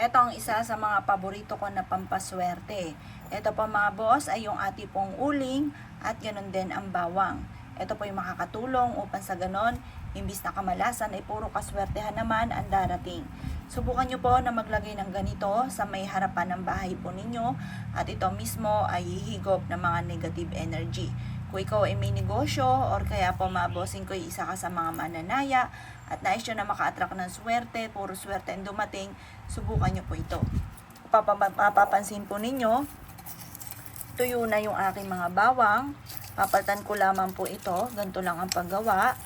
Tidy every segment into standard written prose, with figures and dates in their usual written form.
Ito ang isa sa mga paborito ko na pampaswerte. Ito po mga boss ay yung ati pong uling at ganun din ang bawang. Ito po yung makakatulong upang sa ganon, imbis na kamalasan ay puro kaswertehan naman ang darating. Subukan nyo po na maglagay ng ganito sa may harapan ng bahay po ninyo at ito mismo ay hihigop ng mga negative energy. Kung ikaw ay may negosyo or kaya po mabossing ko isa ka sa mga mananaya at nais nyo na maka-attract ng swerte, puro swerte ang dumating, subukan nyo po ito. Papapansin po ninyo, tuyo na yung aking mga bawang. Papalitan ko lamang po ito. Ganito lang ang paggawa.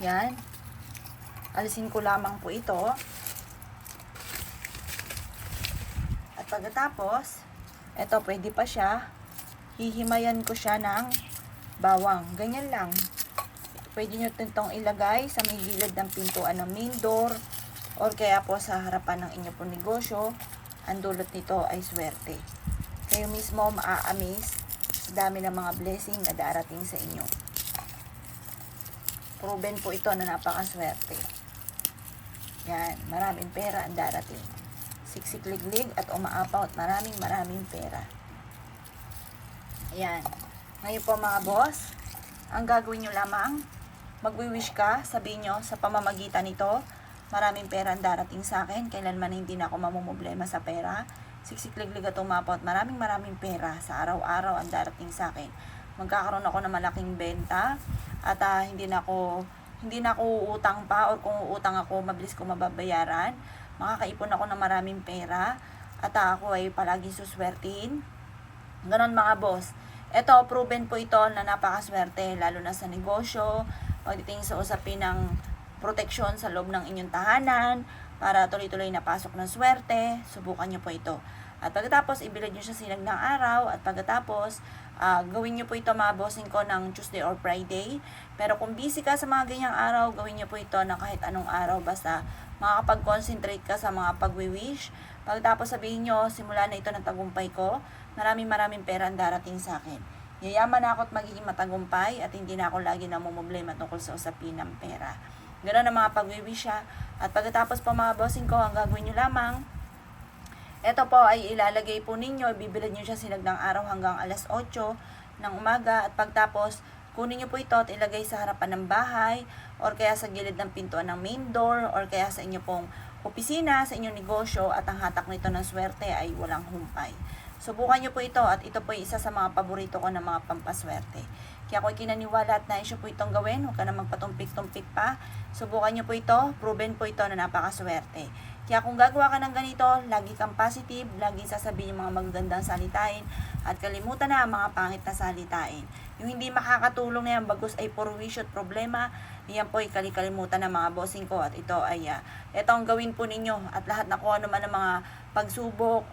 Yan. Alisin ko lamang po ito. At pagkatapos, ito pwede pa siya. Hihimayan ko siya ng bawang. Ganyan lang. Pwede nyo itong ilagay sa may gilid ng pintuan ng main door or kaya po sa harapan ng inyo pong negosyo. Ang dulot nito ay swerte. Kayo mismo maa-amaze sa dami ng mga blessing na darating sa inyo. Proven po ito na napakaswerte. Yan, maraming pera ang darating. Siksik-liglig at umaapaw at maraming pera. Ayan. Ngayon po mga boss, ang gagawin nyo lamang, magwi-wish ka, sabihin nyo sa pamamagitan nito, maraming pera ang darating sa akin, kailanman hindi na ako mamumblema sa pera. Siksik-liglig at umapaw at maraming pera sa araw-araw ang darating sa akin. Magkakaroon ako ng malaking benta at hindi na ako uutang pa or kung uutang ako, mabilis ko mababayaran. Makakaipon ako ng maraming pera at ako ay palagi suswertin. Ganon mga boss. Ito, proven po ito na napakaswerte, lalo na sa negosyo, pagdating sa usapin ng proteksyon sa loob ng inyong tahanan, para tuloy-tuloy na pasok ng swerte, subukan nyo po ito. At pagkatapos, ibilad nyo siya sinag ng araw, at pagkatapos, gawin nyo po ito mga bossing ko ng Tuesday or Friday. Pero kung busy ka sa mga ganyang araw, gawin nyo po ito na kahit anong araw, basta makakapag-concentrate ka sa mga pagwi-wish. Pagkatapos sabihin nyo, simula na ito ng tagumpay ko, maraming pera ang darating sa akin. Yayaman na ako at magiging matagumpay at hindi na ako lagi namumblema tungkol sa usapin ng pera. Ganoon ang mga pagwi-wish ha. At pagkatapos po mga bossing ko, ang gagawin nyo lamang, ito po ay ilalagay po ninyo, ibibilad nyo siya sinag ng araw hanggang alas 8 ng umaga at pagtapos kunin nyo po ito at ilagay sa harapan ng bahay or kaya sa gilid ng pintuan ng main door or kaya sa inyo pong opisina, sa inyong negosyo at ang hatak nito ng swerte ay walang humpay. Subukan nyo po ito at ito po ay isa sa mga paborito ko na mga pampaswerte. Kaya ako'y kinaniwala at nais po itong gawin. Huwag ka na magpatumpik-tumpik pa. Subukan nyo po ito. Proven po ito na napakaswerte. Kaya kung gagawa ka ng ganito, lagi kang positive, lagi sasabihin yung mga magagandang salitain at kalimutan na ang mga pangit na salitain. Yung hindi makakatulong na yan, bagus ay puro wish at problema, yan po ay kalikalimutan ng mga bossing ko at ito ay ito ang gawin po ninyo at lahat na kung ano man ang mga pagsubok,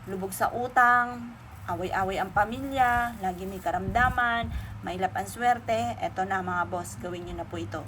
lubog sa utang, away-away ang pamilya, lagi may karamdaman, mailap ang swerte, eto na mga boss, gawin nyo na po ito.